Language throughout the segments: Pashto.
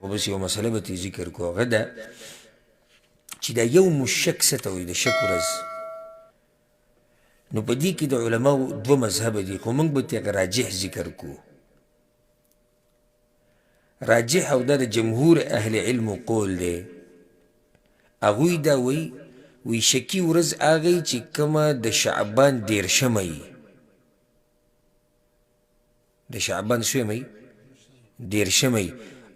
خو بس یو مسله به ترې ذکر کړو هغه ده چې دا یوم الشک څه ته وایي د شک ورځ نو په دې کې د علماو دوه مذهبه دي خو موږ به ترې هغه راجح ذکر کړو راجح او دا د جمهور اهل علم قول دی هغوی دا وی شکی ورځ هغه چې کومه د شعبان 13مه وي د شعبان څومه وي 13مه وي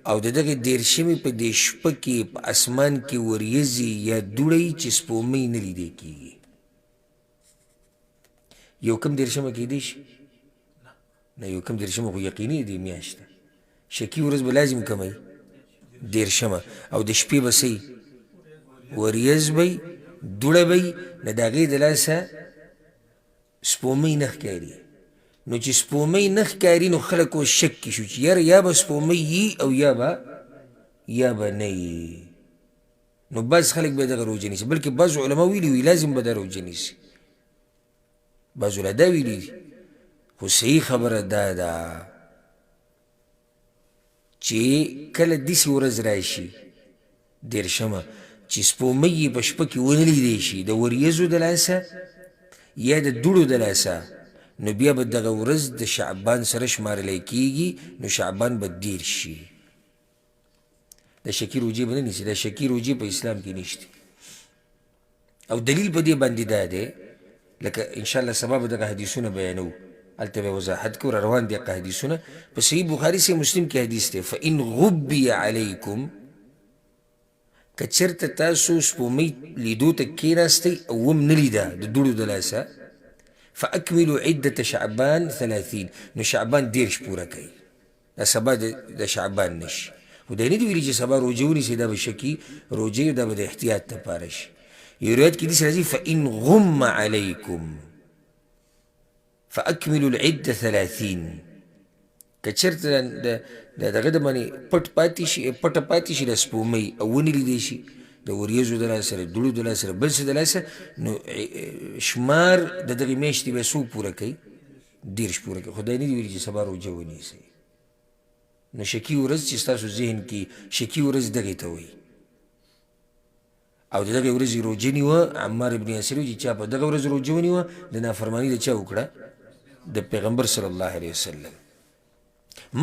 او د دغه 13مې په دې شپه کې په اسمان کې وریځې یا دوړی چې سپومۍ نه لیدی کېږي یو کم 13مه کېدی شي نه یو کم 13مه خو یقیني دی میاشت ده شکی ورځ به لازم کمه وي 13مه او د شپې به څه وریځ به وي دوړه به وي نه د هغې د لاسه سپومۍ نه ښکاري نو چې سپومۍ نه ښکاري نو خلک اوس شک کې شو چې یاره یا به سپومۍ یي او یا به نه یي نو بعض خلک به دغه روژه نیسي بلکې بعض علما ویلي وي لازم به دا روژه نیسي بعض دا ویلي دي خو صحیح خبره دا ده چې کله داسې ورځ راشي 13مه چې سپومۍ یې په شپه کې ونه لیدی شي د وریځو د لاسه یا د دوړو د لاسه نو بیا به دغه ورځ د شعبان سره شمارلی کېږي نو شعبان به 13 شي د شکي روجې به نه نیسي د شکي روجې په اسلام کې نشته او دلیل په دې باندې دا دی لکه انشاءالله سبا به دغه حدیثونه بیانو هلته به وضاحت کوو روان دي هغه حدیثونه په صحیح بخاري صحیح مسلم کې حدیث دی فإن غبي علیکم که چېرته تاسو سپومۍ لیدو ته کېناستئ او وم نه لیده د دوړو د لاسه فاکملوا عدة شعبان 30 نو شعبان 13 پوره کوي دا سبا د شعبان نشي خو دا نه دي ویلي چې سبا روژه ونیسئ دا به شکي روژې دا به د احتیاط دپاره شي یو روایت کې داسې راځي فإن غم علیکم فاکملوا العدة 30 که چېرته د دغه د باندې پټه پاتې شي د سپومۍ او ونې لیدی شي د وریځو د لاسه سره دوړو د لاسه سره بل څه د لاسه نو شمار د دغې میاشتې به څو پوره کوي 13 پوره کوي خو دا نه دي ویلي چې سبا روژه ونیسئ نو شکي ورځ چې ستاسو ذهن کې شکي ورځ دغې ته وایي او د دغې ورځې روژه نیوه عمار ابن یاسر چې چا په دغه ورځ روژه ونیوه د نافرماني د چا وکړه د پیغمبر صلی الله علیه وسلم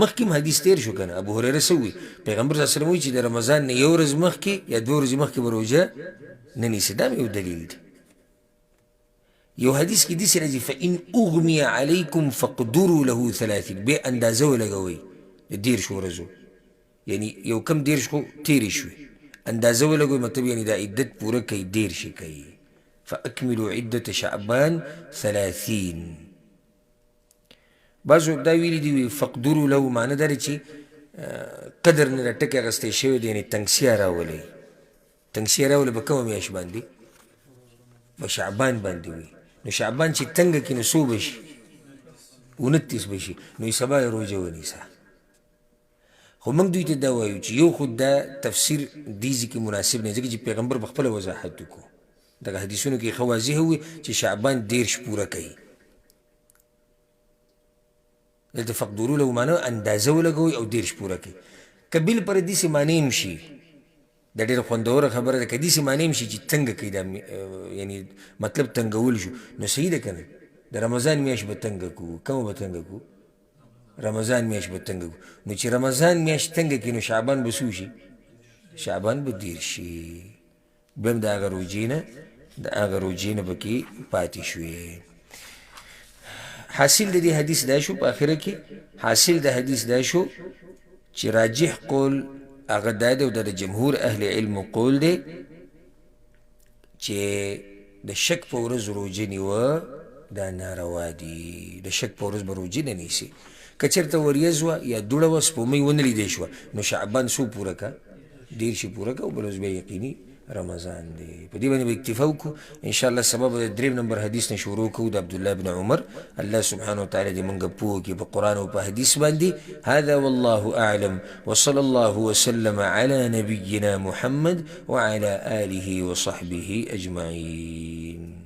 مخکې حدیث تیر شو کنه ابو هریره څه وایي پیغمبر صلی الله علیه وسلم وایي چې د رمضان نه یو ورځ مخکې یا 2 ورځې مخکې به روژه نه نیسي دا یو دلیل دی یو حدیث کې داسې راځي فإن اغمي علیکم فاقدروا له 30 بیا اندازه ولګوئ د 13 ورځو یعنی یو کم 13 خو تېرې شوې اندازه ولګوئ مطلب یعنی دا عدت پوره کوي 13 کوي فاکملوا عدة شعبان 30 بعضو دا ویلي دي فقدرو له معنی دا چې قدر نه د ټکې اخیستی شوی دی یعنې تنګسیه راولئ تنګسیه راولئ به کومه میاشت باندې په شعبان باندې وي نو شعبان چې تنګه کړي نو څو به شي 29 به شي نو سبا یې روژه ونیسه خو موږ دوی ته دا وایو چې یو خو دا تفسیر دې ځای کې مناسب نه ځکه چې پیغمبر په خپله وضاحت وکړو دغه حدیثونو کې ښه واضح وي چې شعبان 13 پوره کوي دلته فقدرو له معنی اندازه ولګوئ او 13 پوره کوي که بل پر داسې معنی هم شي دا ډېره خوندوره خبره ده که داسې معنی هم شي چې تنګه کوي دا یعنی مطلب تنګول شو نو صحیح ده که نه د رمضان میاشت به تنګه کړو کومه به تنګه کړو رمضان میاشت به تنګه کړو نو چې رمضان میاشت تنګه کړي نو شعبان به څو شي شعبان به 13 شي بیا هم د هغه روژې نه پکې پاتې شوې حاصل د دې حدیث دا شو په آخره کې حاصل د حدیث دا شو چې راجح قول هغه دا دی او د جمهور اهل علم قول دی چې د شک په ورځ روژه نیوه دا ناروا دي د شک په ورځ به روژه نه نیسي که چېرته وریځ وه یا دوړه وه سپومۍ ونه لیدی شوه نو شعبان څو پوره که 13 پوره که او بل ورځ بیا یقیني رمضان دی په دې باندې به اکتفا وکړو انشاءالله سبا به د 3 نمبر حدیث نه شروع کوو د عبدالله بن عمر الله سبحانه وتعالی دې موږ پوه کړي په قرآن او په حدیث باندې هذا والله اعلم وصلى الله وسلم على نبينا محمد وعلى آله وصحبه أجمعين